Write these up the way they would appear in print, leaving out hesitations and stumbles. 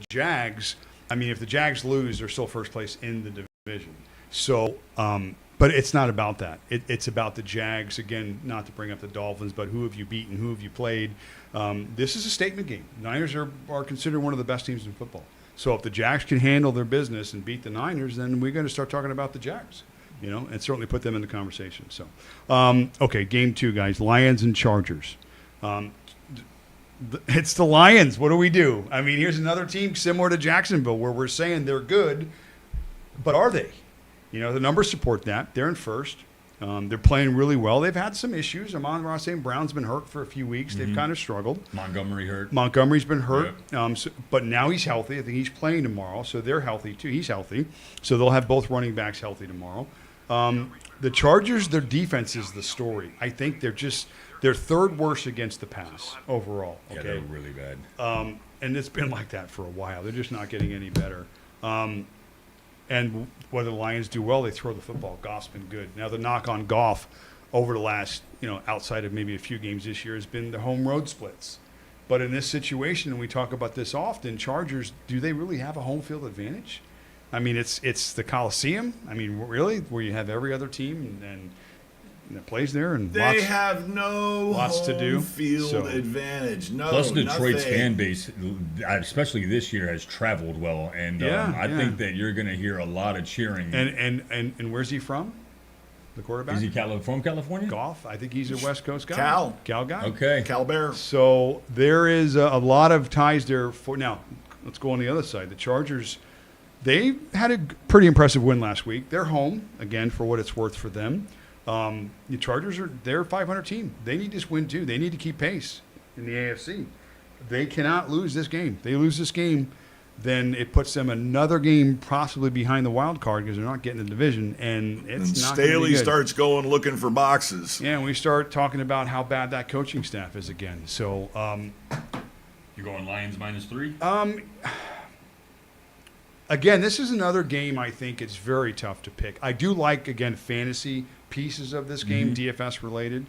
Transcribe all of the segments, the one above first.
Jags, I mean, if the Jags lose, they're still first place in the division. So, but it's not about that. It's about the Jags. Again, not to bring up the Dolphins, but who have you beaten? Who have you played? This is a statement game. Niners are considered one of the best teams in football. So if the Jags can handle their business and beat the Niners, then we're going to start talking about the Jags, and certainly put them in the conversation. So, okay, game 2, guys. Lions and Chargers. It's the Lions. What do we do? I mean, here's another team similar to Jacksonville where we're saying they're good, but are they? The numbers support that. They're in first. They're playing really well. They've had some issues. Amon-Ra St. Brown's been hurt for a few weeks. They've kind of struggled. Montgomery hurt. Montgomery's been hurt. Yep. But now he's healthy. I think he's playing tomorrow, so they're healthy too. He's healthy. So they'll have both running backs healthy tomorrow. The Chargers, their defense is the story. I think they're third worst against the pass overall. Okay? Yeah, they're really bad. And it's been like that for a while. They're just not getting any better. And whether the Lions do well, they throw the football. Goff's been good. Now, the knock on Goff over the last, outside of maybe a few games this year has been the home road splits. But in this situation, and we talk about this often, Chargers, do they really have a home field advantage? I mean, it's the Coliseum. I mean, really, where you have every other team and that plays there, and they have no lots to do. Field advantage. No, plus Detroit's nothing. fan base, especially this year, has traveled well, and I think that you're going to hear a lot of cheering. And where's he from? The quarterback? Is he from California? Goff. I think he's a West Coast guy. Cal guy. Okay. Cal Bear. So there is a lot of ties there. Now, let's go on the other side. The Chargers, they had a pretty impressive win last week. They're home again for what it's worth for them. The Chargers they're a 500 team. They need this win too. They need to keep pace in the AFC. They cannot lose this game. If they lose this game, then it puts them another game possibly behind the wild card because they're not getting the division, and it's not. Staley starts going looking for boxes. Yeah, and we start talking about how bad that coaching staff is again. So, you're going Lions -3. Again, this is another game I think it's very tough to pick. I do like, again, fantasy pieces of this game, DFS related,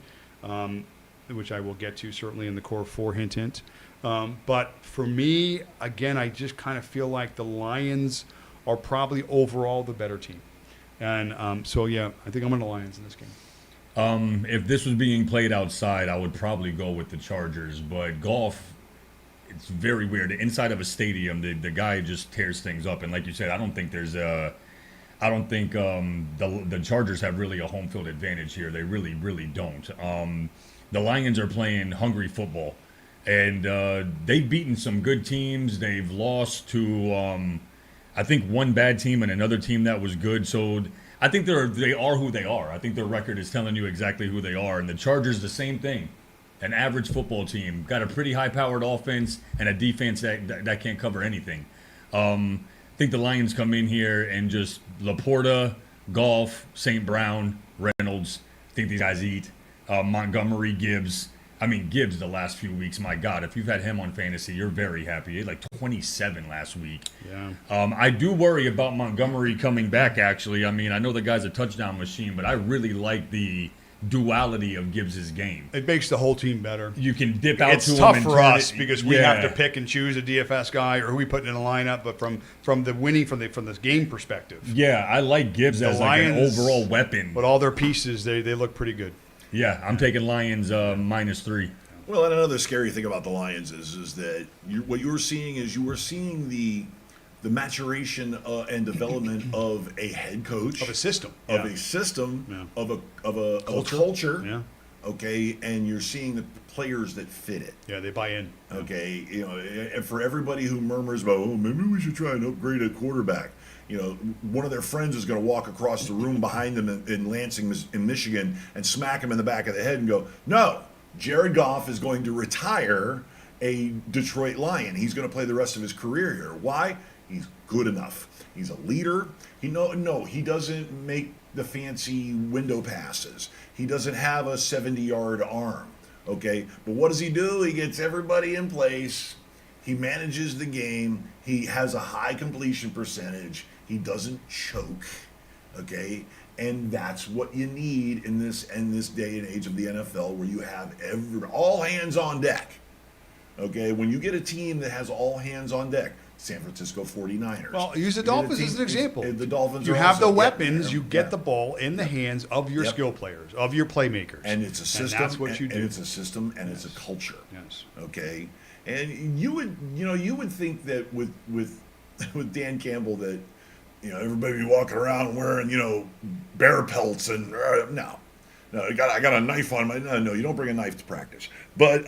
which I will get to certainly in the core 4 hint. But for me, again, I just kind of feel like the Lions are probably overall the better team. And so, yeah, I think I'm on the Lions in this game. If this was being played outside, I would probably go with the Chargers. But golf, it's very weird. Inside of a stadium, the guy just tears things up. And like you said, I don't think the Chargers have really a home field advantage here. They really, really don't. The Lions are playing hungry football. And they've beaten some good teams. They've lost to, I think, one bad team and another team that was good. So I think they are who they are. I think their record is telling you exactly who they are. And the Chargers, the same thing. An average football team, got a pretty high-powered offense and a defense that can't cover anything. I think the Lions come in here and just Laporta, Goff, St. Brown, Reynolds. I think these guys eat. Montgomery, Gibbs. I mean, Gibbs the last few weeks, my God, if you've had him on fantasy, you're very happy. He had like 27 last week. Yeah. I do worry about Montgomery coming back, actually. I mean, I know the guy's a touchdown machine, but I really like the duality of Gibbs's game. It makes the whole team better. You can dip out it's to him. It's and tough for us because we have to Yeah. pick and choose a DFS guy or who we put in a lineup. But from the winning from this game perspective, Yeah, I like Gibbs as like an Lions- overall weapon. but all their pieces they look pretty good. Yeah, I'm taking Lions -3. Well, and another scary thing about the Lions is that what you were seeing is you were seeing the maturation and development of a head coach, Of a system. of Yeah. a system, Yeah. of a culture. Yeah. Okay, and you're seeing the players that fit it. Yeah, they buy in. Okay, and for everybody who murmurs about, oh, maybe we should try and upgrade a quarterback. One of their friends is going to walk across the room behind them in Lansing, in Michigan, and smack him in the back of the head and go, no, Jared Goff is going to retire a Detroit Lion. He's going to play the rest of his career here. Why? He's good enough. He's a leader. He doesn't make the fancy window passes. He doesn't have a 70-yard arm. Okay, but what does he do? He gets everybody in place. He manages the game. He has a high completion percentage. He doesn't choke. Okay, and that's what you need in this day and age of the NFL, where you have all hands on deck. Okay, when you get a team that has all hands on deck, San Francisco 49ers. Well, use the You get a Dolphins team- as an example. The Dolphins You are have the also getting weapons. there. You get Yeah. the ball in the hands of your Yep. skill players, of your playmakers, And it's a system. And that's what you do. And it's a system, and it's a culture. Yes. Okay. And you would think that with with Dan Campbell that everybody be walking around wearing bear pelts and no, I got a knife on my no, you don't bring a knife to practice, but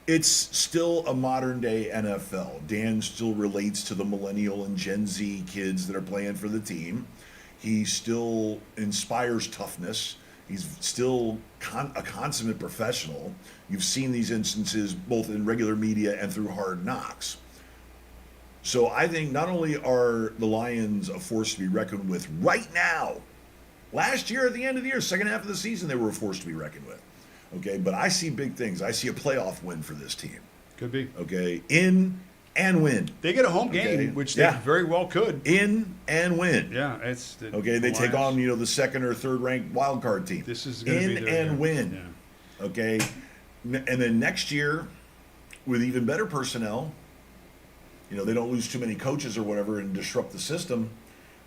it's still a modern day NFL. Dan still relates to the millennial and Gen Z kids that are playing for the team. He still inspires toughness. He's still a consummate professional. You've seen these instances both in regular media and through Hard Knocks. So I think not only are the Lions a force to be reckoned with right now, last year at the end of the year, second half of the season, they were a force to be reckoned with. Okay, but I see big things. I see a playoff win for this team. Could be. Okay, in and win. They get a home game, Okay. which they Yeah. very well could. In and win. Yeah, it's the, Okay, they the take Lions. on the second or third ranked wild card team. This is going to be in their and year. win. Yeah. Okay, and then next year, with even better personnel, they don't lose too many coaches or whatever and disrupt the system.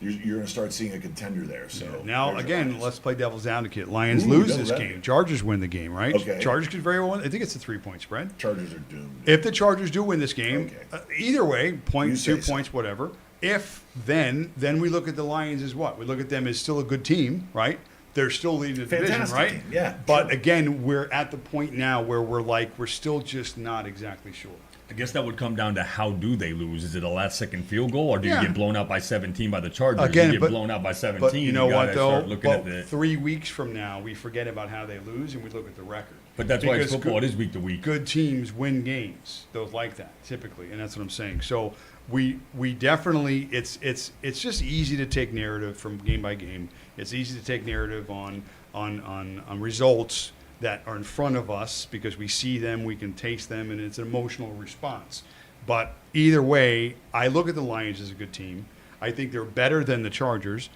You're going to start seeing a contender there. So Now, there's your again, Lions. let's play devil's advocate. Lions Ooh, lose devil's this advocate. game. Chargers win the game, right? Okay. Chargers could very well win. I think it's a 3-point spread. Chargers are doomed. If the Chargers do win this game, Okay. either way, You point, say 2 so. points, whatever. If then we look at the Lions as what? We look at them as still a good team, right? They're still leading the division, Fantastic right? team, yeah, But sure. again, we're at the point now where we're still just not exactly sure. I guess that would come down to how do they lose? Is it a last-second field goal, or do Yeah. you get blown out by 17 by the Chargers? Again, you get but- blown out by 17. But you know what, gotta though? start looking at But the, 3 weeks from now, we forget about how they lose and we look at the record. but that's why it's Because football. good- It is week to week. Good teams win games. Those like that typically, and that's what I'm saying. So we definitely it's just easy to take narrative from game by game. It's easy to take narrative on results that are in front of us because we see them, we can taste them, and it's an emotional response. But either way, I look at the Lions as a good team. I think they're better than the Chargers.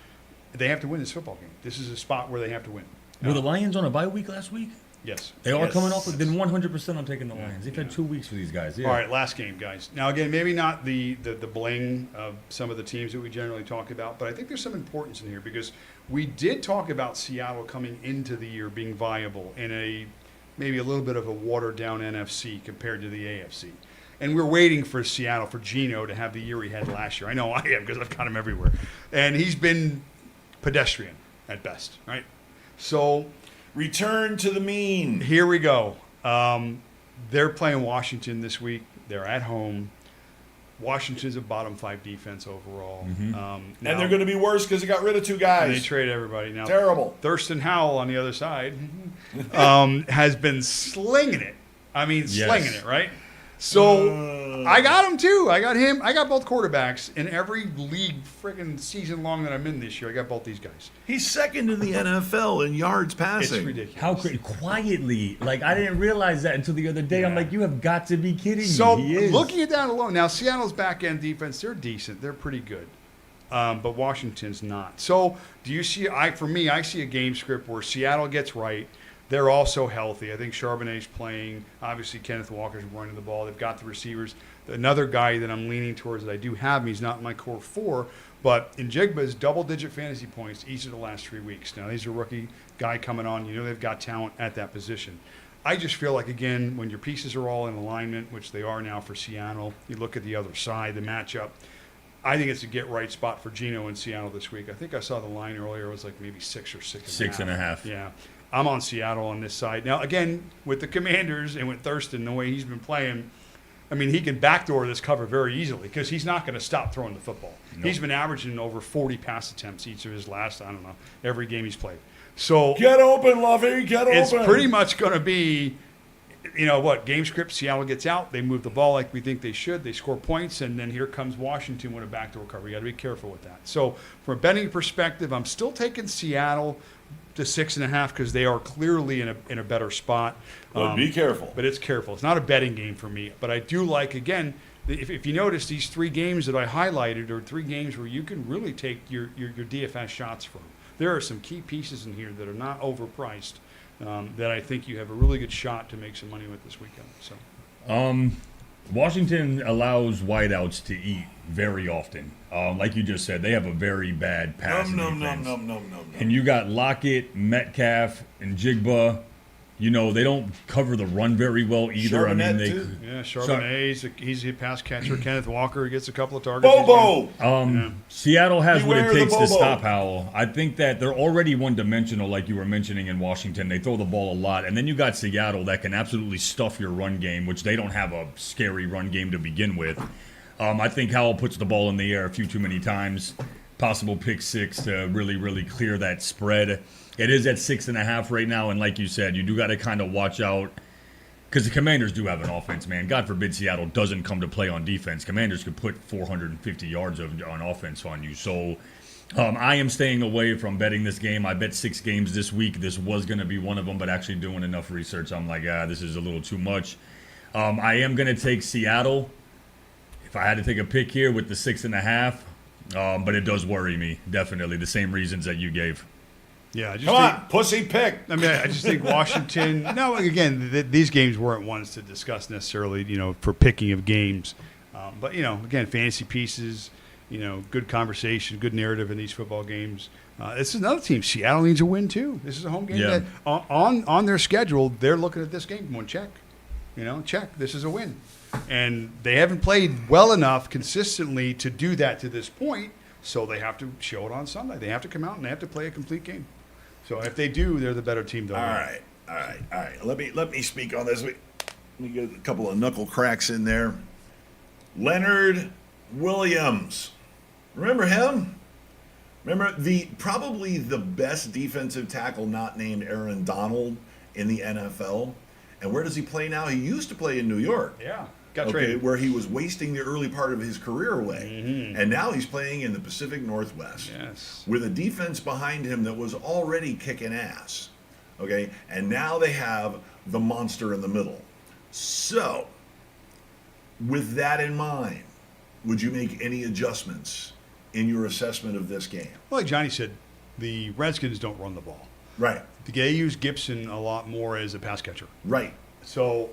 They have to win this football game. This is a spot where they have to win. Were the Lions on a bye week last week? Yes. They are Yes. coming off. Then 100% I'm taking the Yeah, Lions. They've yeah. had 2 weeks for these guys. Yeah. All right, last game, guys. Now, again, maybe not the bling of some of the teams that we generally talk about, but I think there's some importance in here because we did talk about Seattle coming into the year being viable in maybe a little bit of a watered-down NFC compared to the AFC. And we're waiting for Seattle, for Geno, to have the year he had last year. I know I am because I've got him everywhere. And he's been pedestrian at best, right? So Return to the mean. here we go. They're playing Washington this week. They're at home. Washington's a bottom 5 defense overall. And they're going to be worse because they got rid of 2 They guys. trade everybody now. Terrible. Thurston Howell on the other side has been slinging it. I mean, Yes. slinging it, right? So I got him too. I got him. I got both quarterbacks in every league freaking season long that I'm in this year. I got both these guys. He's second in the NFL in yards It's passing. ridiculous. How quietly? Like I didn't realize that until the other day. I'm Yeah. like, you have got to be kidding So me. He is. looking at that alone, now Seattle's back end defense, they're decent, they're pretty good, but Washington's not. So do you see? For me, I see a game script where Seattle gets right. They're also healthy. I think Charbonnet's playing. Obviously, Kenneth Walker's running the ball. They've got the receivers. Another guy that I'm leaning towards that I do have him. He's not in my core 4, but Njigba's double-digit fantasy points each of the last 3 weeks. Now, he's a rookie guy coming on. You know they've got talent at that position. I just feel like, again, when your pieces are all in alignment, which they are now for Seattle, you look at the other side, the matchup, I think it's a get-right spot for Geno in Seattle this week. I think I saw the line earlier. It was like maybe 6 or 6.5. 6.5. Yeah. I'm on Seattle on this side. Now, again, with the Commanders and with Thurston, the way he's been playing, I mean, he can backdoor this cover very easily because he's not going to stop throwing the football. Nope. He's been averaging over 40 pass attempts each of his last, I don't know, every game he's played. So Get open, Lovey. Get open. it's pretty much going to be, game script, Seattle gets out, they move the ball like we think they should, they score points, and then here comes Washington with a backdoor cover. You got to be careful with that. So from a betting perspective, I'm still taking Seattle to 6.5 because they are clearly in a better spot. But be careful. But it's careful. It's not a betting game for me. But I do like, again, if you notice, these 3 games that I highlighted are 3 games where you can really take your DFS shots from. There are some key pieces in here that are not overpriced that I think you have a really good shot to make some money with this weekend. So Washington allows wideouts to eat very often. Like you just said, they have a very bad passing defense. And you got Lockett, Metcalf, and Jigba. You know, they don't cover the run very well either. Charbonnet, too. Yeah, Charbonnet, he's a pass catcher. Kenneth Walker gets a couple of targets. Bobo! Seattle has what Beware it the takes to Bobo. stop Howell. I think that they're already one-dimensional, like you were mentioning in Washington. They throw the ball a lot. And then you got Seattle that can absolutely stuff your run game, which they don't have a scary run game to begin with. I think Howell puts the ball in the air a few too many times. Possible pick six to really, really clear that spread. It is at 6.5 right now, and like you said, you do got to kind of watch out because the Commanders do have an offense, man. God forbid Seattle doesn't come to play on defense. Commanders could put 450 yards on offense on you. So I am staying away from betting this game. I bet 6 games this week. This was going to be one of them, but actually doing enough research, I'm like, this is a little too much. I am going to take Seattle if I had to take a pick here with the 6.5, but it does worry me, definitely, the same reasons that you gave. Yeah, I just Come think, on, pussy pick. I mean, I just think Washington. No, again, these games weren't ones to discuss necessarily. For picking of games, but again, fantasy pieces. Good conversation, good narrative in these football games. This is another team. Seattle needs a win too. This is a home game Yeah. that on their schedule, they're looking at this game going check. Check. This is a win, and they haven't played well enough consistently to do that to this point. So they have to show it on Sunday. They have to come out and they have to play a complete game. So if they do, they're the better team. All right. Let me speak on this. Let me get a couple of knuckle cracks in there. Leonard Williams, remember him? Remember probably the best defensive tackle not named Aaron Donald in the NFL. And where does he play now? He used to play in New York. Yeah. Got traded. Where he was wasting the early part of his career away. And now he's playing in the Pacific Northwest. Yes. With a defense behind him that was already kicking ass. Okay? And now they have the monster in the middle. So, with that in mind, would you make any adjustments in your assessment of this game? Well, like Johnny said, the Redskins don't run the ball. Right. They use Gibson a lot more as a pass catcher. Right. So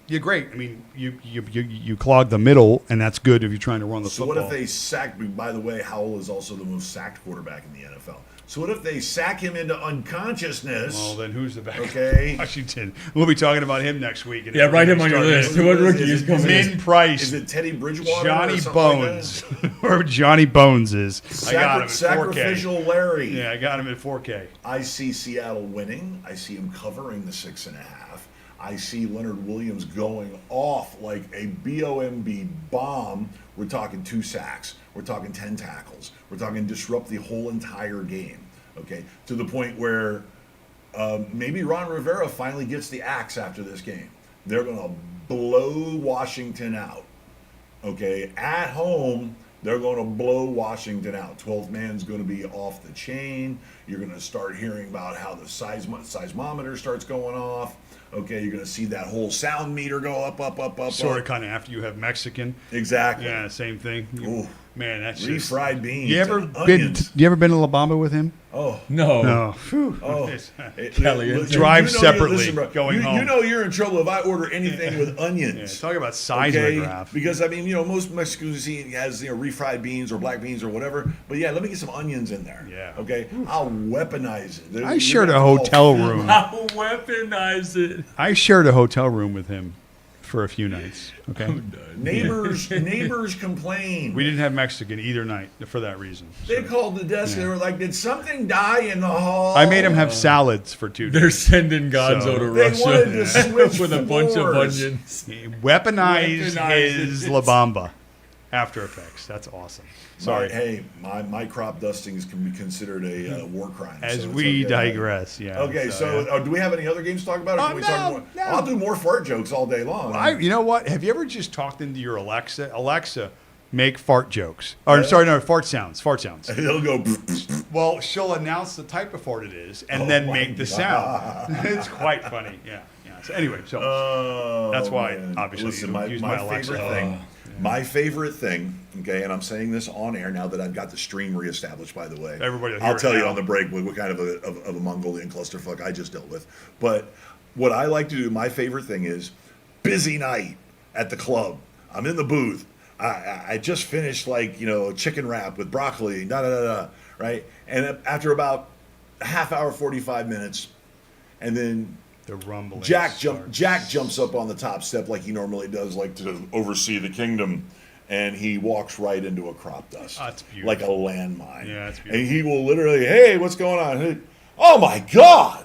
you're great. I mean, you clog the middle, and that's good if you're trying to run the football. So what if they sack? By the way, Howell is also the most sacked quarterback in the NFL. So what if they sack him into unconsciousness? Well, then who's the backup? Okay. Washington. We'll be talking about him next week. Yeah, write him on your list. What rookie is coming in? Min Price. Is it Teddy Bridgewater? Johnny or something Bones. Like Or Johnny Bones is. I got him at 4K. Sacrificial Larry. Yeah, I got him at 4K. I see Seattle winning. I see him covering the 6.5. I see Leonard Williams going off like a BOMB bomb. We're talking 2 sacks. We're talking 10 tackles. We're talking disrupt the whole entire game. Okay, to the point where maybe Ron Rivera finally gets the axe after this game. They're going to blow Washington out. Okay, at home, they're going to blow Washington out. 12th man's going to be off the chain. You're going to start hearing about how the seismometer starts going off. Okay, you're going to see that whole sound meter go up. Sort of kind of after you have Mexican. Exactly. Yeah, same thing. Ooh. Man, that's just... Refried beans. You ever and been onions. to La Bamba with him? Oh. No. No. Whew. Oh. Kelly, Drive you know separately, listen, bro, going home. You know you're in trouble if I order anything with onions. Yeah, talk about seismograph. Because I mean, most Mexican cuisine has refried beans or black beans or whatever. But yeah, let me get some onions in there. Yeah. Okay. I'll weaponize it. I shared a hotel room. I'll weaponize it. I shared a hotel room with him for a few nights. Okay. Neighbors complain. We didn't have Mexican either night for that reason. They called the desk. They were like, "Did something die in the hall?" I made him have salads for 2 days. They're sending Gonzo So- to They Russia wanted to switch with a bunch of floors. onions. He weaponized Weaponized his it. La Bamba. After Effects. That's awesome. Sorry. Hey, my crop dustings can be considered a war crime. As so it's we okay. digress, yeah. Okay, so do we have any other games to talk about? Or can we talk more? no. I'll do more fart jokes all day long. You know what? Have you ever just talked into your Alexa? Alexa, make fart jokes. Or sorry, no, fart sounds. Fart sounds. He'll go. Well, she'll announce the type of fart it is and Oh then my make the sound. It's quite funny. Yeah. So anyway, that's why man. obviously Listen, you use my Alexa. favorite thing. My favorite thing, okay, and I'm saying this on air now that I've got the stream reestablished, by the way. Everybody will hear I'll it tell you now. on the break what kind of a Mongolian clusterfuck I just dealt with. But what I like to do, my favorite thing is busy night. at the club. I'm in the booth. I just finished like, a chicken wrap with broccoli, right? And after about a half hour, 45 minutes, and then The rumbling. Jack starts. jumps up on the top step like he normally does, like to oversee the kingdom, and he walks right into a crop dust, That's beautiful. like a landmine. Yeah, that's And he will literally, hey, what's going on? Hey, oh my God,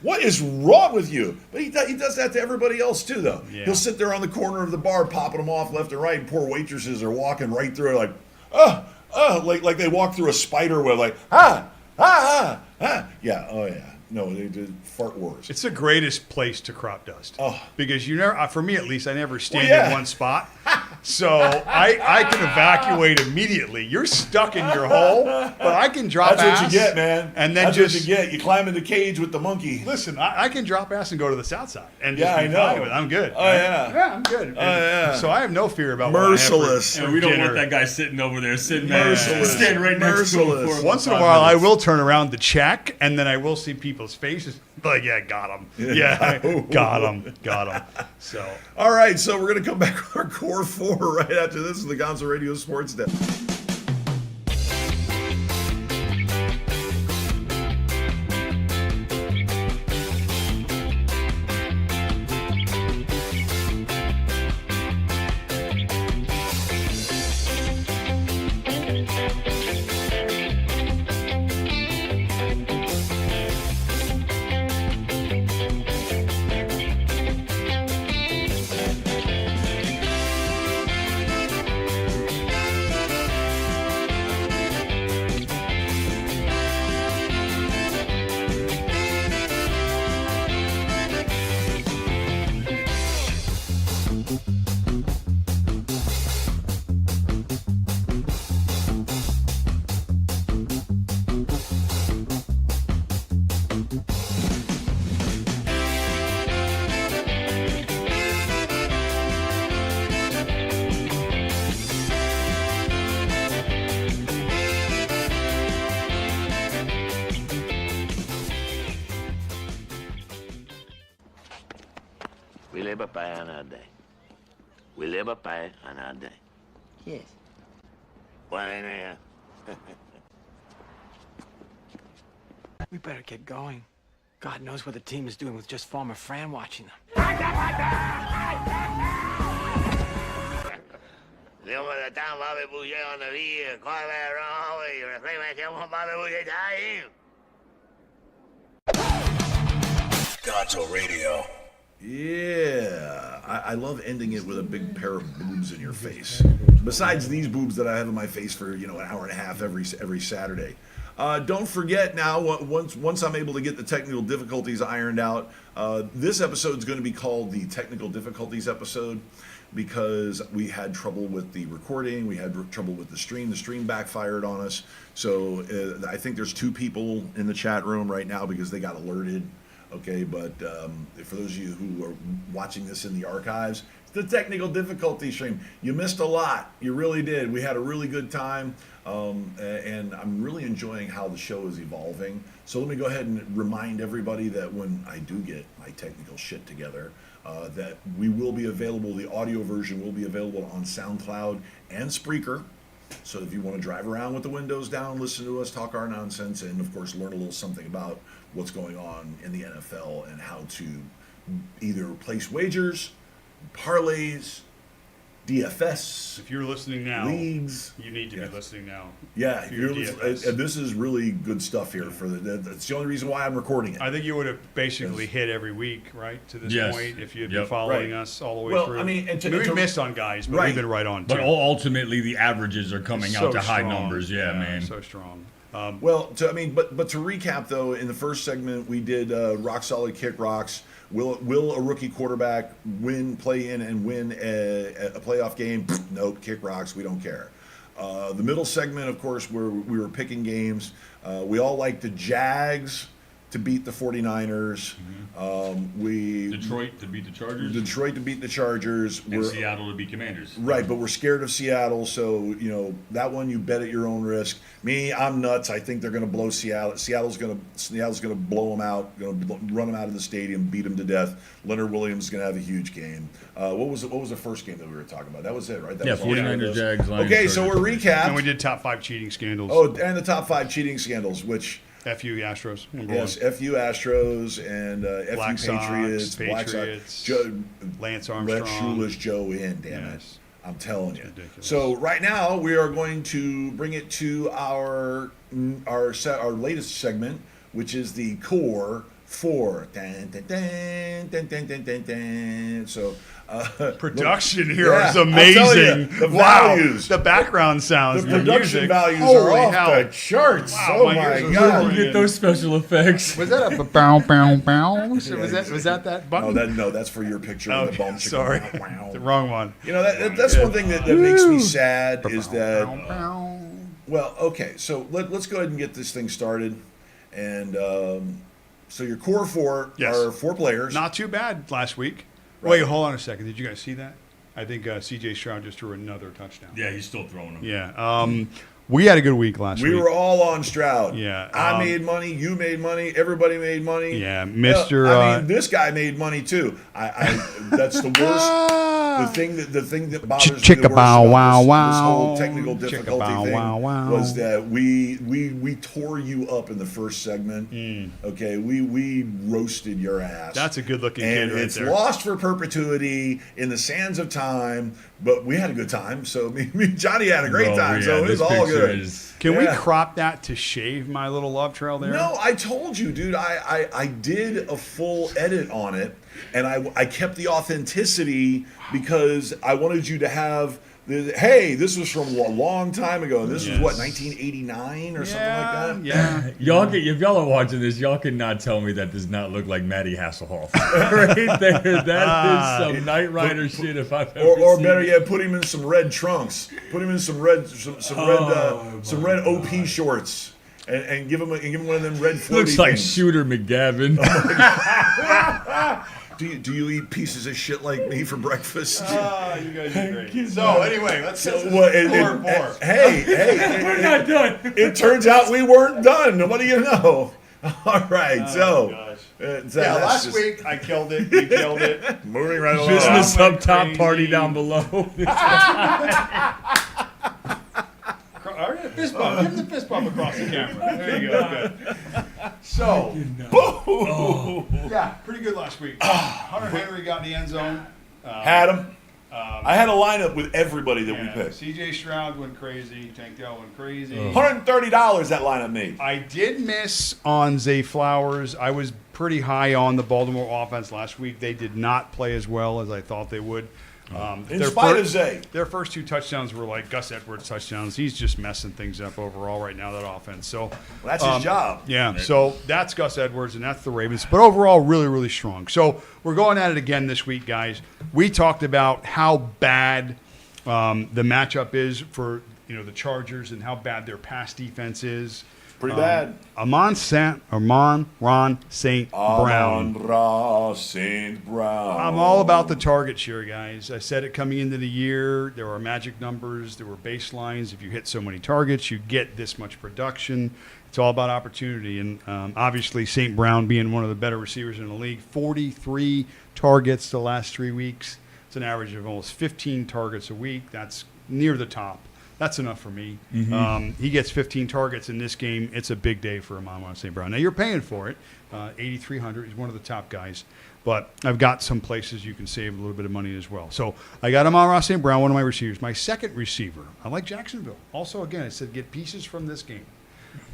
what is wrong with you? But he does that to everybody else too, though. Yeah. He'll sit there on the corner of the bar, popping them off left and right, and poor waitresses are walking right through it, like, like they walk through a spider web, like, yeah, oh yeah. No, they did fart wars. It's the greatest place to crop dust. Oh. Because you never, for me at least, I never stand yeah. in one spot. So I can evacuate immediately. You're stuck in your hole, but I can drop That's ass. what you get, man. And then That's just what you get. You climb in the cage with the monkey. listen. I can drop ass and go to the south side and Yeah, just I be know. fine with it. I'm good. Oh, yeah. Yeah, I'm good. yeah. So I have no fear about what I have for- Merciless. for And we don't dinner. want that guy sitting over there, Merciless. standing right next to him. Merciless. For Once in a 5 while, I minutes. will turn around to check, and then I will see people's faces. Like, yeah, got him. Yeah, got him. Got him. So, All right, so we're going to come back with our core four right after this is the Gonzo Radio Sports Desk. We live a pie on our day. We live a pie on our day. Yes. Well, in there. We better get going. God knows what the team is doing with just Farmer Fran watching them. Dios me está, Bobby Boucher on the via, corre rojo y reclamación Bobby Boucher time. Gonzo Radio. Yeah, I love ending it with a big pair of boobs in your face. Besides these boobs that I have in my face for an hour and a half every Saturday. Don't forget now, once I'm able to get the technical difficulties ironed out, this episode is going to be called the Technical Difficulties episode because we had trouble with the recording, we had trouble with the stream backfired on us. So I think there's 2 people in the chat room right now because they got alerted. Okay, but for those of you who are watching this in the archives, it's the technical difficulty stream. You missed a lot. You really did. We had a really good time, and I'm really enjoying how the show is evolving. So let me go ahead and remind everybody that when I do get my technical shit together, that we will be available, the audio version will be available on SoundCloud and Spreaker. So if you want to drive around with the windows down, listen to us talk our nonsense, and of course learn a little something about what's going on in the NFL and how to either place wagers, parlays, DFS, if you're listening now, leagues. you need to Yes. be listening now. Yeah, For your DFS. this is really good stuff here. That's the only reason why I'm recording it. I think you would have basically hit every week, right, to this Yes. point, if you'd Yep. been following Right. us all the way Well, through. I mean, and we've missed on guys, but Right. we've been right on, too. But ultimately, the averages are coming So out to high strong. numbers. Yeah, man. So strong. Well, to recap though, in the first segment we did rock solid kick rocks. Will a rookie quarterback play in and win a playoff game? Nope, kick rocks. We don't care. The middle segment, of course, where we were picking games. We all like the Jags to beat the 49ers. Detroit to beat the Chargers. Detroit to beat the Chargers. And Seattle to beat Commanders. Right, but we're scared of Seattle, so that one you bet at your own risk. Me, I'm nuts. I think they're going to blow Seattle. Seattle's going to blow them out. Going to run them out of the stadium, beat them to death. Leonard Williams is going to have a huge game. What was the first game that we were talking about? That was it, right? That was all 49ers, Jags, Lions. Okay, so we're recapped. And we did top 5 cheating scandals. Oh, and the top 5 cheating scandals, which. FU Astros. Yes, FU Astros and Black FU Patriots, Sox, Black Patriots, Sox, Lance Red Armstrong. Shoeless Joe in, damn Yes. it. I'm telling you. ridiculous. So right now we are going to bring it to our latest segment, which is the core 4. Dun, dun, dun, dun, dun, dun, dun, dun. So Production here is I'm telling you, amazing. the Wow. values. The background sounds. The production music. values Holy are off hell. the charts. Wow, Oh my my ears are god! ringing. You get those special effects. Was that a bow, bow, bow? Was that button? No, that's for your picture of the Okay, bum chicken. sorry. Wow. The wrong one. That's one thing that makes me sad is that. Bow. Well, okay, so let's go ahead and get this thing started, and so your core 4 Yes. are 4 players. Not too bad last week. Right. Wait, hold on a second. Did you guys see that? I think C.J. Stroud just threw another touchdown. Yeah, he's still throwing them. Yeah. We had a good week last We week. were all on Stroud. Yeah, I made money. You made money. Everybody made money. Yeah, Mr. I mean, this guy made money too. I that's the worst. The thing that bothers me the Chicka worst bow about wow this wow. whole technical Chicka difficulty bow thing wow wow. was that we tore you up in the first segment. Okay, we roasted your ass. That's a good-looking and kid right it's there. lost for perpetuity in the sands of time. But we had a good time. So me and Johnny had a great time. So it was all good. Can we Yeah. crop that to shave my little love trail there? No, I told you, dude. I did a full edit on it, and I kept the authenticity because I wanted you to have hey, this was from a long time ago. This was what, 1989 or something like that. Yeah. If y'all are watching this, y'all cannot tell me that does not look like Matty Hasselhoff. Right there. That is some Knight Rider shit if I've ever Or seen better it. yet, put him in some red trunks. Put him in some red red OP shorts, and give him one of them red. Looks like things. Shooter McGavin. Do you eat pieces of shit like me for breakfast? You guys are great. So anyway, let's get to Well, more. hey, We're not done. it turns out we weren't done. What do you know? All right, gosh. Last week week I killed it. You killed it. moving right along. Business went up top, crazy. party down below. All right, fist bump. Give him the fist bump across the camera. There you go. Good. So, yeah, pretty good last week. Hunter Henry got in the end zone. Had him. I had a lineup with everybody that we picked. C.J. Stroud went crazy. Tank Dell went crazy. $130 that lineup made. I did miss on Zay Flowers. I was pretty high on the Baltimore offense last week. They did not play as well as I thought they would. In spite of Zay. Their first 2 touchdowns were like Gus Edwards touchdowns. He's just messing things up overall right now, that offense. So That's his job. yeah, so that's Gus Edwards, and that's the Ravens. But overall, really, really strong. So we're going at it again this week, guys. We talked about how bad the matchup is for the Chargers and how bad their pass defense is. Pretty bad. Amon Ron St. Brown. Amon-Ra St. Brown. I'm all about the targets here, guys. I said it coming into the year. There are magic numbers. There were baselines. If you hit so many targets, you get this much production. It's all about opportunity. And obviously, St. Brown being one of the better receivers in the league, 43 targets the last 3 weeks. It's an average of almost 15 targets a week. That's near the top. That's enough for me. He gets 15 targets in this game. It's a big day for Amon St. Brown. Now, you're paying for it. $8,300. He's one of the top guys. But I've got some places you can save a little bit of money as well. So I got Amon St. Brown, one of my receivers. My second receiver, I like Jacksonville. Also, again, I said get pieces from this game.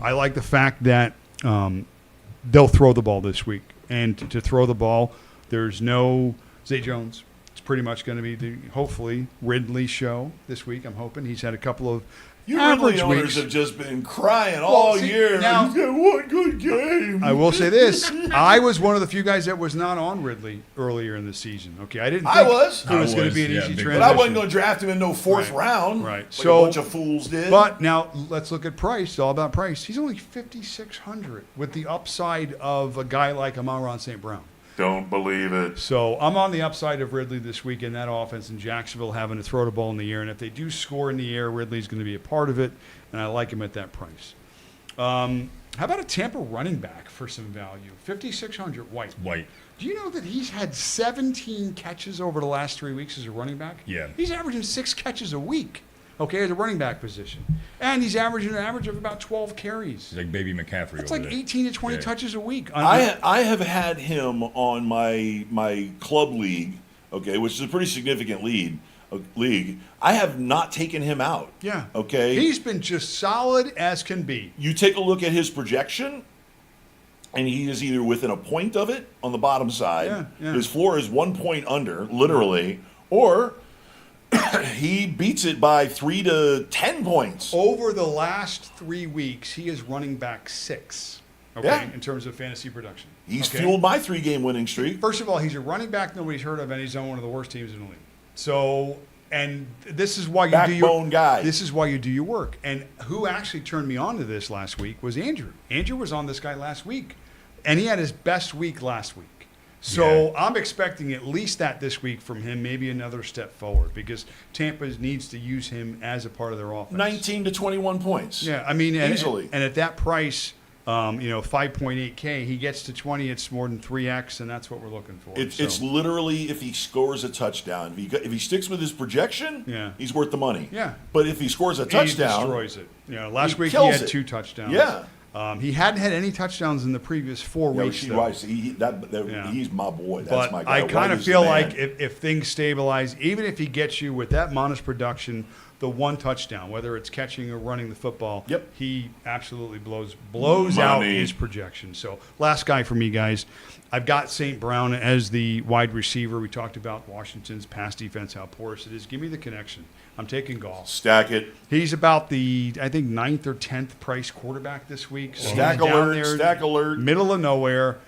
I like the fact that they'll throw the ball this week. And to throw the ball, there's no Zay Jones. It's pretty much going to be the, hopefully, Ridley show this week. I'm hoping. He's had a couple of You average Ridley owners weeks. have just been crying all see, year. now- He's got one good game. I will say this. I was one of the few guys that was not on Ridley earlier in the season. Okay, I didn't think I was. it was I going to was, be an yeah, easy big- transition. But I wasn't going to draft him in no fourth Right, round. right. Like So- a bunch of fools did. But now let's look at price. It's all about price. He's only 5,600 with the upside of a guy like Amon-Ra St. Brown. Don't believe it. So I'm on the upside of Ridley this week in that offense in Jacksonville having to throw the ball in the air. And if they do score in the air, Ridley's going to be a part of it. And I like him at that price. How about a Tampa running back for some value? 5,600 White. White. Do you know that he's had 17 catches over the last 3 weeks as a running back? Yeah. He's averaging 6 catches a week, okay, at the running back position. And he's averaging an average of about 12 carries. He's like baby McCaffrey. That's over like there. 18 to 20 Yeah. touches a week. I have had him on my club league, okay, which is a pretty significant league. I have not taken him out. Yeah. Okay. He's been just solid as can be. You take a look at his projection, and he is either within a point of it on the bottom side. Yeah, yeah. His floor is 1 point under, literally, or he beats it by 3 to 10 points. Over the last 3 weeks, he is running back 6, okay, Yeah. in terms of fantasy production. He's okay? fueled my 3-game winning streak. First of all, he's a running back nobody's heard of, and he's on one of the worst teams in the league. So, and this is why you do your Backbone guy. This is why you do your work. And who actually turned me on to this last week was Andrew. Andrew was on this guy last week, and he had his best week last week. So I'm expecting at least that this week from him, maybe another step forward, because Tampa needs to use him as a part of their offense. 19 to 21 points. Yeah, I mean, and, Easily. and at that price, 5.8K, he gets to 20. It's more than 3x, and that's what we're looking for. It's literally if he scores a touchdown. If he sticks with his projection, Yeah. he's worth the money. Yeah. But if he scores a And touchdown, he destroys it. Last he week he kills had it. 2 touchdowns. Yeah. He hadn't had any touchdowns in the previous 4 no, weeks. she, though. right, Yeah. he's my boy. That's But my guy. I kind White of is the feel man. like if things stabilize, even if he gets you with that modest production, the 1 touchdown, whether it's catching or running the football, Yep. he absolutely blows out Money. his projection. So last guy for me, guys. I've got St. Brown as the wide receiver. We talked about Washington's pass defense, how porous it is. Give me the connection. I'm taking golf. Stack it. He's about the, I think, 9th or 10th price quarterback this week. So Stack he's down alert, there, stack alert. middle of nowhere.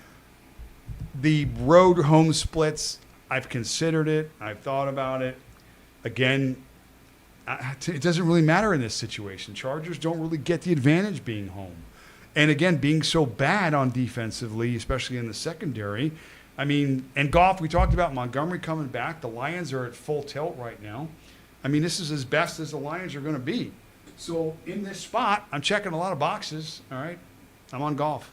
The road home splits, I've considered it. I've thought about it. Again, it doesn't really matter in this situation. Chargers don't really get the advantage being home. And again, being so bad on defensively, especially in the secondary. I mean, and Goff, we talked about Montgomery coming back. The Lions are at full tilt right now. I mean, this is as best as the Lions are going to be. So in this spot, I'm checking a lot of boxes. All right, I'm on Goff.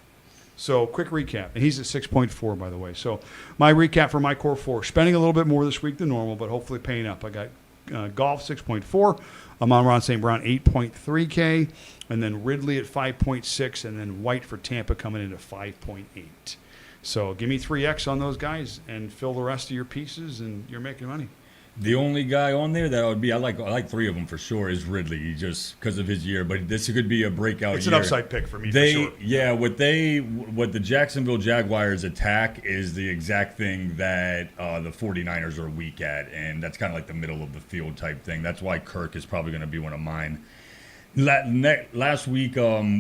So quick recap, and he's at 6.4, by the way. So my recap for my core 4, spending a little bit more this week than normal, but hopefully paying up. I got Golf 6.4, Amon-Ra St. Brown 8.3K, and then Ridley at 5.6, and then White for Tampa coming in at 5.8. So give me 3x on those guys and fill the rest of your pieces, and you're making money. The only guy on there that would be I like 3 of them for sure is Ridley, just because of his year. But this could be a breakout. It's year. an upside pick for me, They for sure. yeah, what the Jacksonville Jaguars attack is the exact thing that the 49ers are weak at, and that's kind of like the middle of the field type thing. That's why Kirk is probably going to be one of mine. Last week,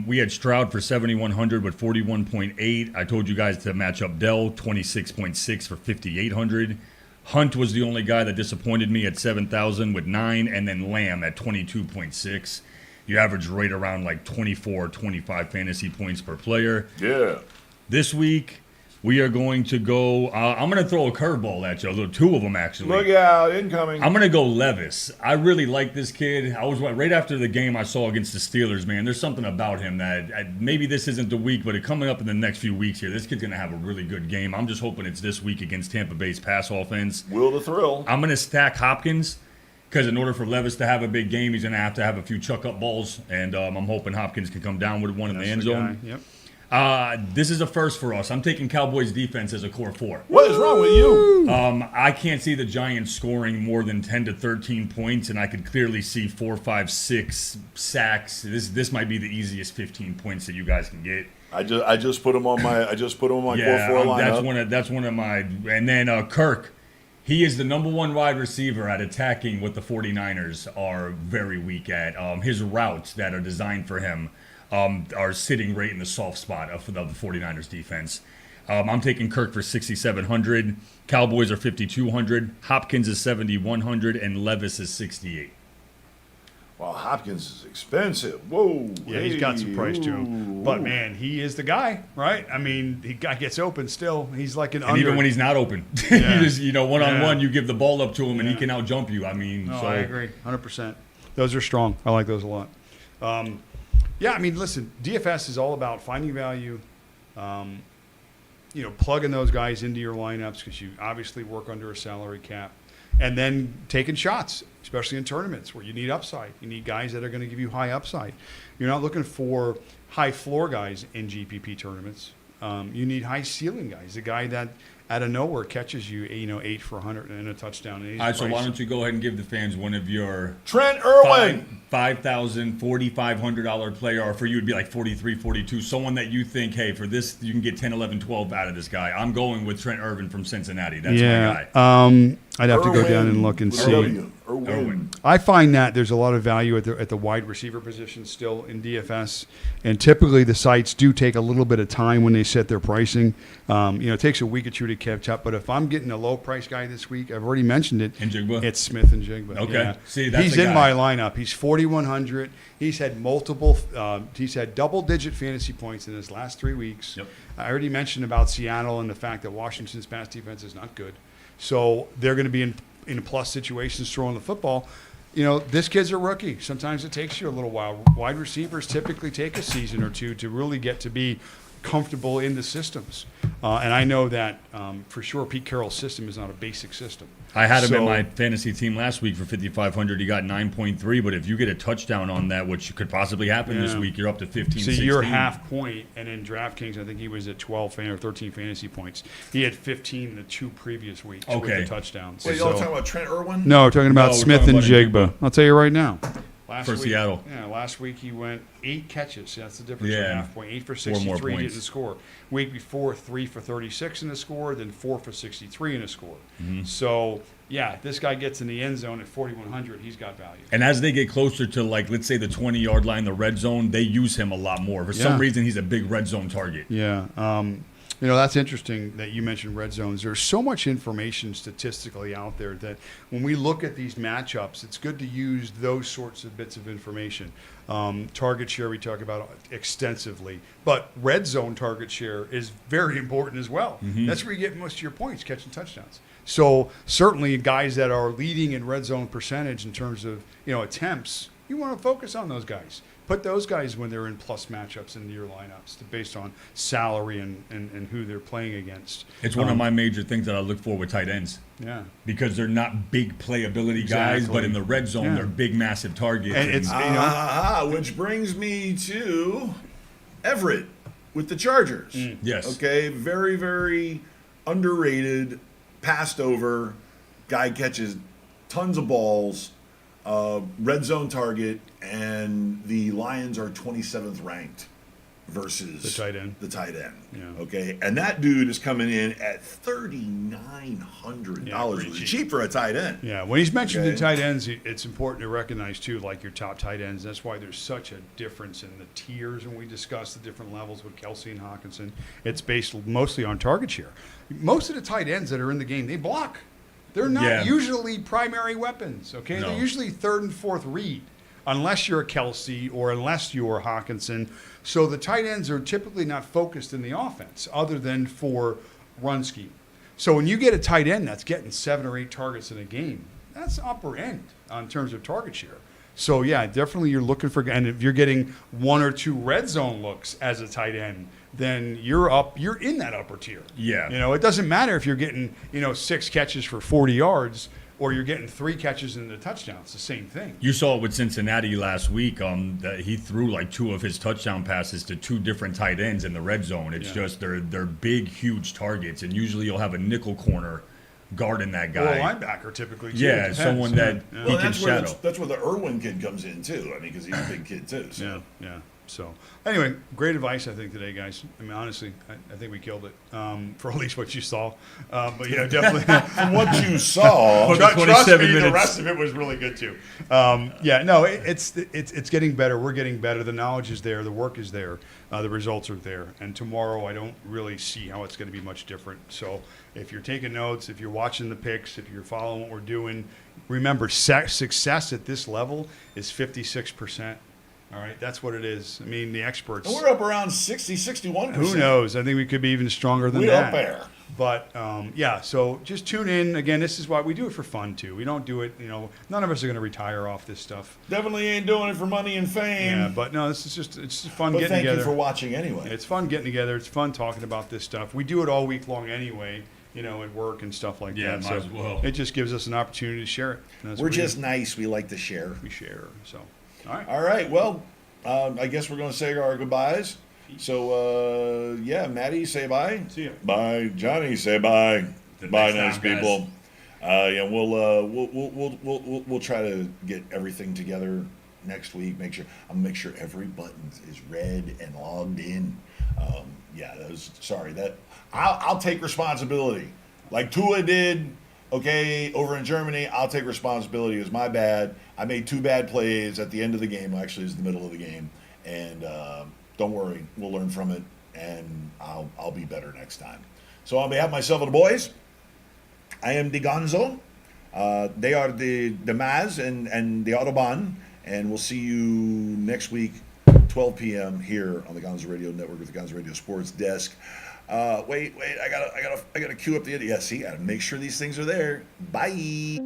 we had Stroud for 7,100 with 41.8. I told you guys to match up Dell 26.6 for 5,800. Hunt was the only guy that disappointed me at 7,000 with 9, and then Lamb at 22.6. You average right around like 24, 25 fantasy points per player. Yeah. This week, we are going to go. I'm going to throw a curveball at you. 2 of them, actually. Look out, incoming. I'm going to go Levis. I really like this kid. I was right after the game I saw against the Steelers, man. There's something about him that maybe this isn't the week, but coming up in the next few weeks here, this kid's going to have a really good game. I'm just hoping it's this week against Tampa Bay's pass offense. Will the thrill. I'm going to stack Hopkins because in order for Levis to have a big game, he's going to have a few chuck-up balls, and I'm hoping Hopkins can come down with one in the end zone. Yep. This is a first for us. I'm taking Cowboys defense as a core 4. What is wrong with you? I can't see the Giants scoring more than 10 to 13 points, and I could clearly see 4, 5, 6 sacks. This might be the easiest 15 points that you guys can get. I just put him on my core 4 lineup. That's one of my. And then Kirk, He is the number one wide receiver at attacking what the 49ers are very weak at. His routes that are designed for him are sitting right in the soft spot of the 49ers defense. I'm taking Kirk for 6,700. Cowboys are 5,200. Hopkins is 7,100, and Levis is 68. Well, Hopkins is expensive. Whoa. Yeah, he's got some price to him. But, man, he is the guy, right? I mean, he guy gets open still. He's like an And even when he's not open, Yeah. you just, one-on-one, Yeah. you give the ball up to him, and he Yeah. can out-jump you. I mean, No, so I agree, 100%. Those are strong. I like those a lot. Yeah, I mean, listen, DFS is all about finding value, plugging those guys into your lineups because you obviously work under a salary cap, and then taking shots, especially in tournaments where you need upside. You need guys that are going to give you high upside. You're not looking for high floor guys in GPP tournaments. You need high ceiling guys, the guy that out of nowhere catches you, 8 for 100 and a touchdown. And he's all right, so why priced. don't you go ahead and give the fans one of your Trent Irwin. $5,000, $4,500 player, or for you it'd be like 43, 42. Someone that you think, hey, for this you can get 10, 11, 12 out of this guy. I'm going with Trent Irwin from Cincinnati. That's my guy. I'd have to go down and look and see. Irwin. I find that there's a lot of value at the wide receiver position still in DFS, and typically the sites do take a little bit of time when they set their pricing. It takes a week or two to catch up. But if I'm getting a low price guy this week, I've already mentioned it. Njigba? It's Smith and Jigba. Okay. Yeah. See, that's he's a in guy. my lineup. He's 4,100. He's had multiple. He's had double-digit fantasy points in his last 3 weeks. Yep. I already mentioned about Seattle and the fact that Washington's pass defense is not good. So they're going to be in plus situations throwing the football. This kid's a rookie. Sometimes it takes you a little while. Wide receivers typically take a season or two to really get to be comfortable in the systems. And I know that for sure Pete Carroll's system is not a basic system. I had him in So- my fantasy team last week for 5,500. He got 9.3, but if you get a touchdown on that, which could possibly happen this Yeah. week, you're up to 15, So 16. you're half point, and in DraftKings, I think he was at 12 or 13 fantasy points. He had 15 in the 2 previous weeks with Okay. the touchdowns. Wait, y'all talking about Trent Irwin? No, we're talking about No, we're Smith talking and about Jigba. I'll tell you right now. Last For week, Seattle. Yeah, last week he went 8 catches. That's the difference. Yeah. For half point. 8 for 4 more 63 points. didn't score. Week before, 3 for 36 in the score, then 4 for 63 in a score. Mm-hmm. So, yeah, this guy gets in the end zone at 4,100. He's got value. And as they get closer to, like, let's say the 20-yard line, the red zone, they use him a lot more. For some Yeah. reason, he's a big red zone target. Yeah. That's interesting that you mentioned red zones. There's so much information statistically out there that when we look at these matchups, it's good to use those sorts of bits of information. Target share we talk about extensively, but red zone target share is very important as well. That's where you get most of your points, catching touchdowns. So certainly guys that are leading in red zone percentage in terms of attempts, you want to focus on those guys. Put those guys when they're in plus matchups into your lineups based on salary and who they're playing against. It's one of my major things that I look for with tight ends. Yeah. Because they're not big playability guys, Exactly. but in the red zone, Yeah. they're big, massive targets. And it's Which brings me to Everett with the Chargers. Yes. Okay, very, very underrated, passed over. Guy catches tons of balls, red zone target, and the Lions are 27th ranked versus The tight end. Yeah. Okay, and that dude is coming in at $3,900, Yeah, pretty which is cheap. cheap for a tight end. Yeah, when he's mentioned in Okay. tight ends, it's important to recognize too, like your top tight ends. That's why there's such a difference in the tiers when we discuss the different levels with Kelsey and Hawkinson. It's based mostly on target share. Most of the tight ends that are in the game, they block. They're not Yeah. usually primary weapons. Okay, No. they're usually third and fourth read, unless you're a Kelsey or unless you're Hawkinson. So the tight ends are typically not focused in the offense, other than for run scheme. So when you get a tight end that's getting 7 or 8 targets in a game, that's upper end in terms of target share. So yeah, definitely you're looking for, and if you're getting 1 or 2 red zone looks as a tight end, then you're in that upper tier. Yeah. It doesn't matter if you're getting, 6 catches for 40 yards or you're getting 3 catches and a touchdown. It's the same thing. You saw it with Cincinnati last week. That he threw like 2 of his touchdown passes to 2 different tight ends in the red zone. It's Yeah. just they're big, huge targets, and usually you'll have a nickel corner guarding that Or a guy. linebacker typically. Too. Yeah, It depends. someone that Yeah. he Well, can that's where shadow. that's where the Irwin kid comes in too. I mean, because he's a big kid too. So. Yeah. So anyway, great advice, I think, today, guys. I mean, honestly, I think we killed it, for at least what you saw. But yeah, definitely. From what you saw, Well, Trust 27 me, the minutes. rest of it was really good too. Yeah, no, it's getting better. We're getting better. The knowledge is there. The work is there. The results are there. And tomorrow, I don't really see how it's going to be much different. So if you're taking notes, if you're watching the picks, if you're following what we're doing, remember, success at this level is 56%. All right, that's what it is. I mean, the experts. and we're up around 60, 61%. Who knows? I think we could be even stronger than We're that. up there. But yeah, so just tune in. Again, this is why we do it for fun too. We don't do it, none of us are going to retire off this stuff. Definitely ain't doing it for money and fame. Yeah, but no, it's just fun but getting thank together. you for watching anyway. It's fun getting together. It's fun talking about this stuff. We do it all week long anyway, at work and stuff like Yeah, that. might as well. It just gives us an opportunity to share it. And that's We're what we just do. nice. We like to share. We share. So, all right. All right. Well, I guess we're going to say our goodbyes. So, yeah, Maddie, say bye. See ya. Bye, Johnny. Say bye. Till Bye, next nice time, guys. people. Yeah, we'll try to get everything together next week. I'll make sure every button is read and logged in. Yeah, I'll take responsibility. Like Tua did, okay, over in Germany, I'll take responsibility. It was my bad. I made 2 bad plays at the end of the game. Actually, it was the middle of the game. And don't worry, we'll learn from it, and I'll be better next time. So on behalf of myself and the boys, I am the Gonzo. They are the Maz and the Autobahn, and we'll see you next week, 12 p.m. here on the Gonzo Radio Network with the Gonzo Radio Sports Desk. Wait, I gotta queue up the. Yeah, see, I gotta make sure these things are there. Bye.